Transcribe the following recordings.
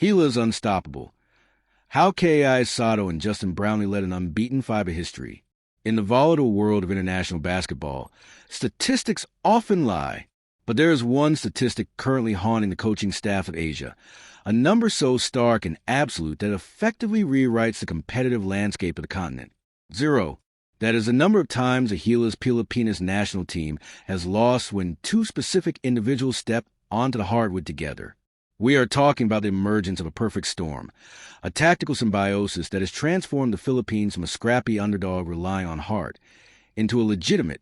Gilas unstoppable. How K.I. Sotto and Justin Brownlee led an unbeaten FIBA history. In the volatile world of international basketball, statistics often lie. But there is one statistic currently haunting the coaching staff of Asia, a number so stark and absolute that effectively rewrites the competitive landscape of the continent. 0. That is the number of times the Gilas Pilipinas national team has lost when two specific individuals step onto the hardwood together. We are talking about the emergence of a perfect storm, a tactical symbiosis that has transformed the Philippines from a scrappy underdog relying on heart into a legitimate,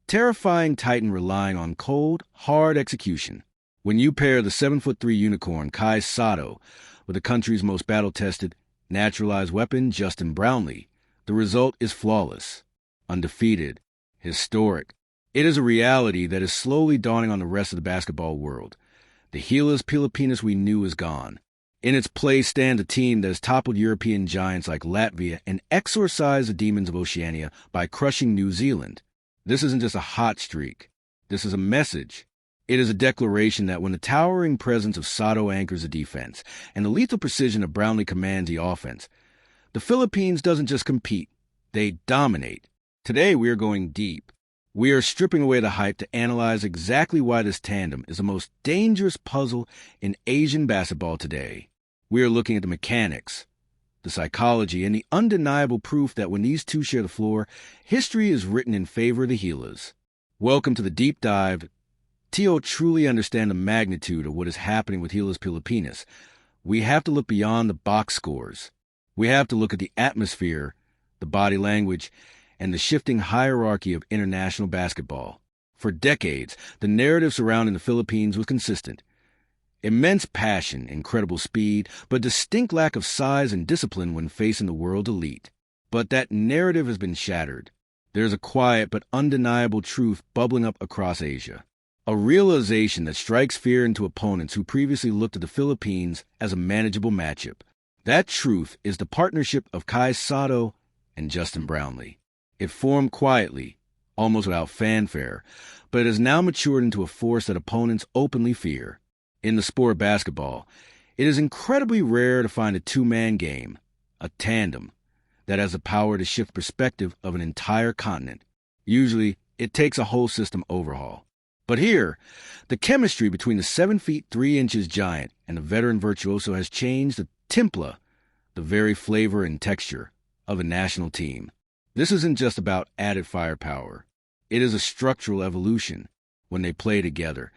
terrifying titan relying on cold, hard execution. When you pair the 7'3" unicorn Kai Sotto with the country's most battle-tested, naturalized weapon Justin Brownlee, the result is flawless, undefeated, historic. It is a reality that is slowly dawning on the rest of the basketball world. The Gilas Pilipinas we knew is gone. In its place stands a team that has toppled European giants like Latvia and exorcised the demons of Oceania by crushing New Zealand. This isn't just a hot streak. This is a message. It is a declaration that when the towering presence of Sotto anchors the defense and the lethal precision of Brownlee commands the offense, the Philippines doesn't just compete, they dominate. Today we are going deep. We are stripping away the hype to analyze exactly why this tandem is the most dangerous puzzle in Asian basketball today. We are looking at the mechanics, the psychology, and the undeniable proof that when these two share the floor, history is written in favor of the Gilas. Welcome to the deep dive. To truly understand the magnitude of what is happening with Gilas Pilipinas, we have to look beyond the box scores. We have to look at the atmosphere, the body language, and the shifting hierarchy of international basketball. For decades, the narrative surrounding the Philippines was consistent. Immense passion, incredible speed, but distinct lack of size and discipline when facing the world's elite. But that narrative has been shattered. There's a quiet but undeniable truth bubbling up across Asia. A realization that strikes fear into opponents who previously looked at the Philippines as a manageable matchup. That truth is the partnership of Kai Sotto and Justin Brownlee. It formed quietly, almost without fanfare, but it has now matured into a force that opponents openly fear. In the sport of basketball, it is incredibly rare to find a two-man game, a tandem, that has the power to shift perspective of an entire continent. Usually, it takes a whole system overhaul. But here, the chemistry between the 7'3" giant and the veteran virtuoso has changed the templa, the very flavor and texture, of a national team. This isn't just about added firepower. It is a structural evolution. When they play together,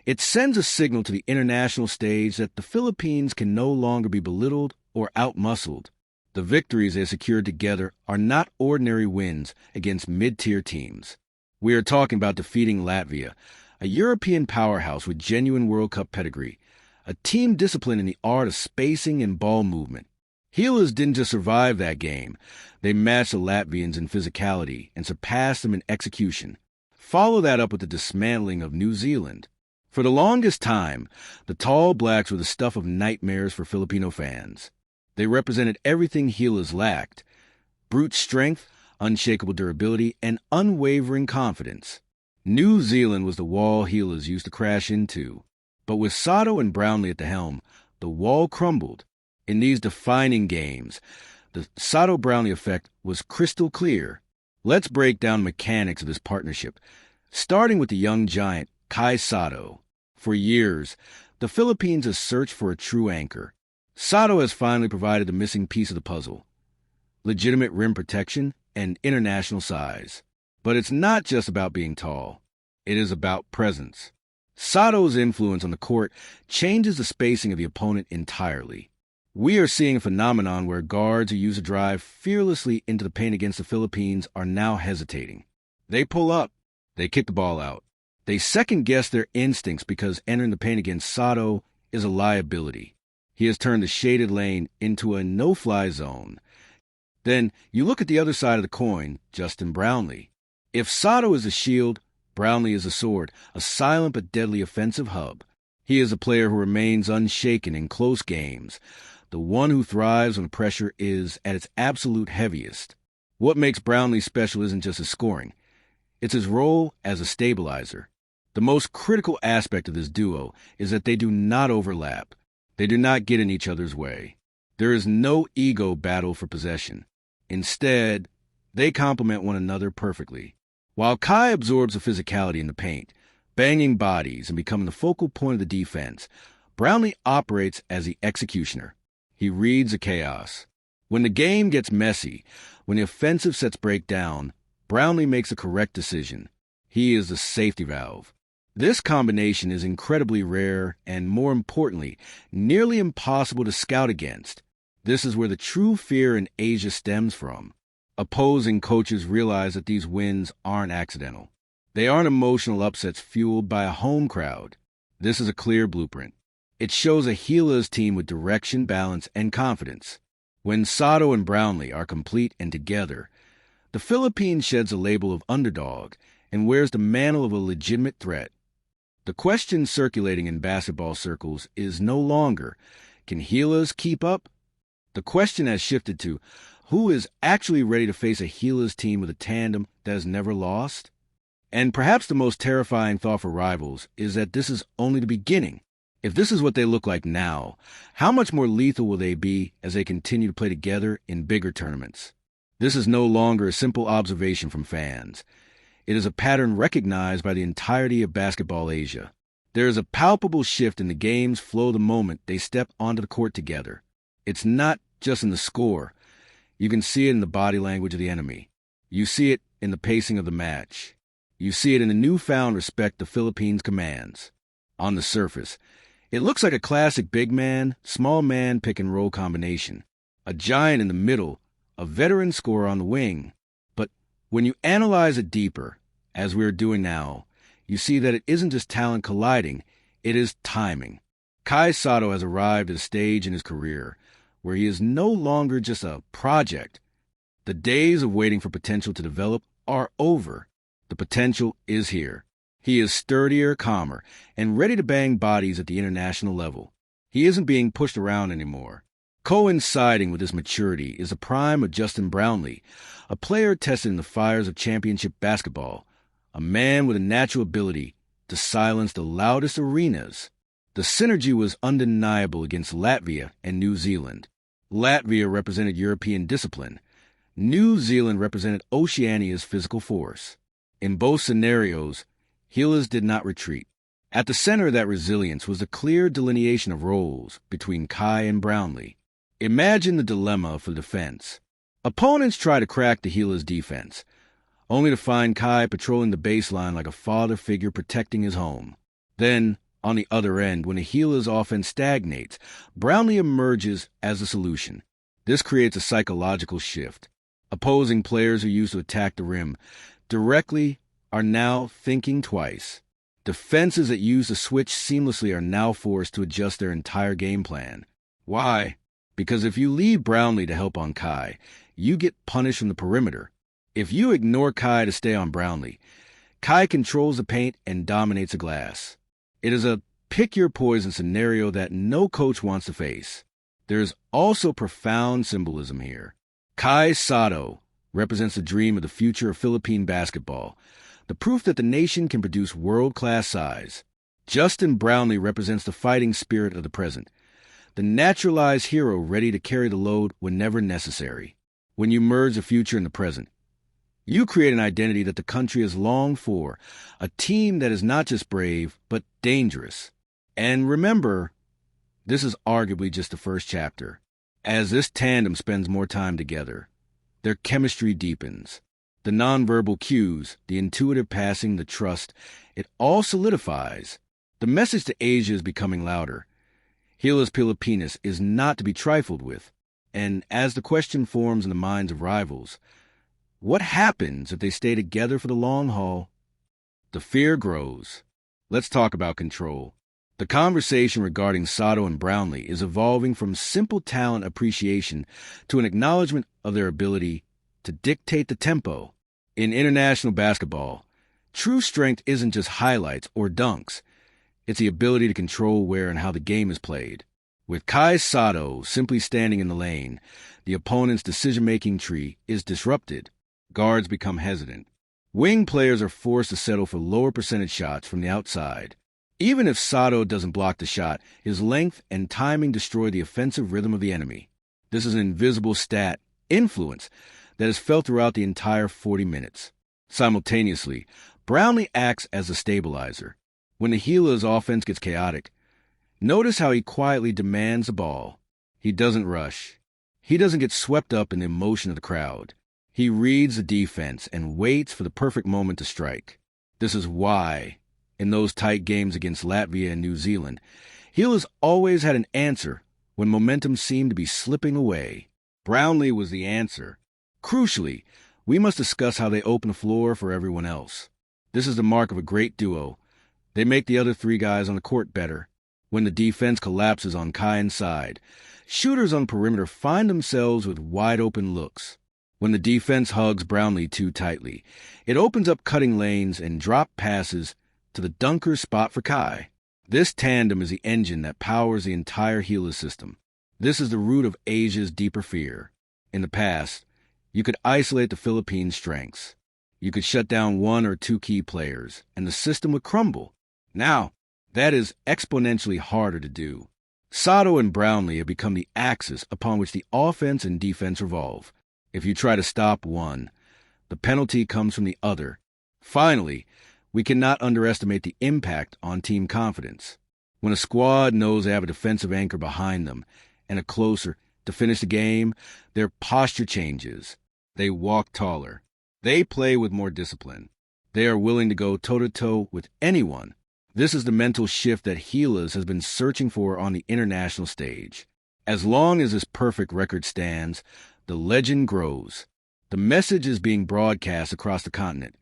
it sends a signal to the international stage that the Philippines can no longer be belittled or outmuscled. The victories they secured together are not ordinary wins against mid-tier teams. We are talking about defeating Latvia, a European powerhouse with genuine World Cup pedigree, a team disciplined in the art of spacing and ball movement. Gilas didn't just survive that game. They matched the Latvians in physicality and surpassed them in execution. Follow that up with the dismantling of New Zealand. For the longest time, the tall blacks were the stuff of nightmares for Filipino fans. They represented everything Gilas lacked: brute strength, unshakable durability, and unwavering confidence. New Zealand was the wall Gilas used to crash into. But with Sotto and Brownlee at the helm, the wall crumbled. In these defining games, the Sotto-Brownlee effect was crystal clear. Let's break down the mechanics of this partnership, starting with the young giant, Kai Sotto. For years, the Philippines has searched for a true anchor. Sotto has finally provided the missing piece of the puzzle: legitimate rim protection and international size. But it's not just about being tall. It is about presence. Sotto's influence on the court changes the spacing of the opponent entirely. We are seeing a phenomenon where guards who use a drive fearlessly into the paint against the Philippines are now hesitating. They pull up. They kick the ball out. They second-guess their instincts because entering the paint against Sotto is a liability. He has turned the shaded lane into a no-fly zone. Then you look at the other side of the coin, Justin Brownlee. If Sotto is a shield, Brownlee is a sword, a silent but deadly offensive hub. He is a player who remains unshaken in close games, the one who thrives when pressure is at its absolute heaviest. What makes Brownlee special isn't just his scoring. It's his role as a stabilizer. The most critical aspect of this duo is that they do not overlap. They do not get in each other's way. There is no ego battle for possession. Instead, they complement one another perfectly. While Kai absorbs the physicality in the paint, banging bodies and becoming the focal point of the defense, Brownlee operates as the executioner. He reads the chaos. When the game gets messy, when the offensive sets break down, Brownlee makes a correct decision. He is the safety valve. This combination is incredibly rare and, more importantly, nearly impossible to scout against. This is where the true fear in Asia stems from. Opposing coaches realize that these wins aren't accidental. They aren't emotional upsets fueled by a home crowd. This is a clear blueprint. It shows a Gilas team with direction, balance, and confidence. When Sotto and Brownlee are complete and together, the Philippines sheds a label of underdog and wears the mantle of a legitimate threat. The question circulating in basketball circles is no longer, can Gilas keep up? The question has shifted to, who is actually ready to face a Gilas team with a tandem that has never lost? And perhaps the most terrifying thought for rivals is that this is only the beginning. If this is what they look like now, how much more lethal will they be as they continue to play together in bigger tournaments? This is no longer a simple observation from fans. It is a pattern recognized by the entirety of Basketball Asia. There is a palpable shift in the game's flow the moment they step onto the court together. It's not just in the score. You can see it in the body language of the enemy. You see it in the pacing of the match. You see it in the newfound respect the Philippines commands. On the surface, it looks like a classic big man, small man pick-and-roll combination. A giant in the middle, a veteran scorer on the wing. But when you analyze it deeper, as we are doing now, you see that it isn't just talent colliding, it is timing. Kai Sotto has arrived at a stage in his career where he is no longer just a project. The days of waiting for potential to develop are over. The potential is here. He is sturdier, calmer, and ready to bang bodies at the international level. He isn't being pushed around anymore. Coinciding with this maturity is the prime of Justin Brownlee, a player tested in the fires of championship basketball, a man with a natural ability to silence the loudest arenas. The synergy was undeniable against Latvia and New Zealand. Latvia represented European discipline. New Zealand represented Oceania's physical force. In both scenarios, Gilas did not retreat. At the center of that resilience was the clear delineation of roles between Kai and Brownlee. Imagine the dilemma for defense. Opponents try to crack the Gilas defense, only to find Kai patrolling the baseline like a father figure protecting his home. Then, on the other end, when the Gilas offense stagnates, Brownlee emerges as a solution. This creates a psychological shift. Opposing players who used to attack the rim directly are now thinking twice. Defenses that used to switch seamlessly are now forced to adjust their entire game plan. Why? Because if you leave Brownlee to help on Kai, you get punished from the perimeter. If you ignore Kai to stay on Brownlee, Kai controls the paint and dominates the glass. It is a pick-your-poison scenario that no coach wants to face. There is also profound symbolism here. Kai Sotto represents the dream of the future of Philippine basketball, the proof that the nation can produce world-class size. Justin Brownlee represents the fighting spirit of the present, the naturalized hero ready to carry the load whenever necessary. When you merge the future and the present, you create an identity that the country has longed for, a team that is not just brave, but dangerous. And remember, this is arguably just the first chapter. As this tandem spends more time together, their chemistry deepens. The nonverbal cues, the intuitive passing, the trust, it all solidifies. The message to Asia is becoming louder. Gilas Pilipinas is not to be trifled with. And as the question forms in the minds of rivals, what happens if they stay together for the long haul? The fear grows. Let's talk about control. The conversation regarding Sotto and Brownlee is evolving from simple talent appreciation to an acknowledgement of their ability to dictate the tempo. In international basketball, true strength isn't just highlights or dunks. It's the ability to control where and how the game is played. With Kai Sotto simply standing in the lane, the opponent's decision-making tree is disrupted. Guards become hesitant. Wing players are forced to settle for lower percentage shots from the outside. Even if Sotto doesn't block the shot, his length and timing destroy the offensive rhythm of the enemy. This is an invisible stat, influence, that is felt throughout the entire 40 minutes. Simultaneously, Brownlee acts as a stabilizer. When the Gilas' offense gets chaotic, notice how he quietly demands the ball. He doesn't rush. He doesn't get swept up in the emotion of the crowd. He reads the defense and waits for the perfect moment to strike. This is why, in those tight games against Latvia and New Zealand, Gilas always had an answer when momentum seemed to be slipping away. Brownlee was the answer. Crucially, we must discuss how they open the floor for everyone else. This is the mark of a great duo. They make the other three guys on the court better. When the defense collapses on Kai's side, shooters on perimeter find themselves with wide-open looks. When the defense hugs Brownlee too tightly, it opens up cutting lanes and drop passes to the dunker's spot for Kai. This tandem is the engine that powers the entire Gilas system. This is the root of Asia's deeper fear. In the past, you could isolate the Philippines' strengths. You could shut down one or two key players, and the system would crumble. Now, that is exponentially harder to do. Sotto and Brownlee have become the axis upon which the offense and defense revolve. If you try to stop one, the penalty comes from the other. Finally, we cannot underestimate the impact on team confidence. When a squad knows they have a defensive anchor behind them and a closer to finish the game, their posture changes. They walk taller. They play with more discipline. They are willing to go toe-to-toe with anyone. This is the mental shift that Gilas has been searching for on the international stage. As long as this perfect record stands, the legend grows. The message is being broadcast across the continent.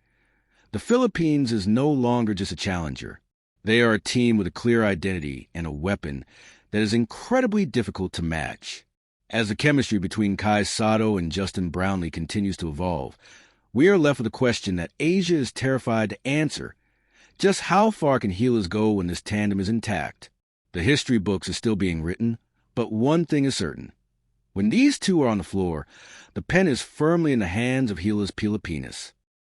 The Philippines is no longer just a challenger. They are a team with a clear identity and a weapon that is incredibly difficult to match. As the chemistry between Kai Sotto and Justin Brownlee continues to evolve, we are left with a question that Asia is terrified to answer. Just how far can Gilas go when this tandem is intact? The history books are still being written, but one thing is certain. When these two are on the floor, the pen is firmly in the hands of Gilas Pilipinas.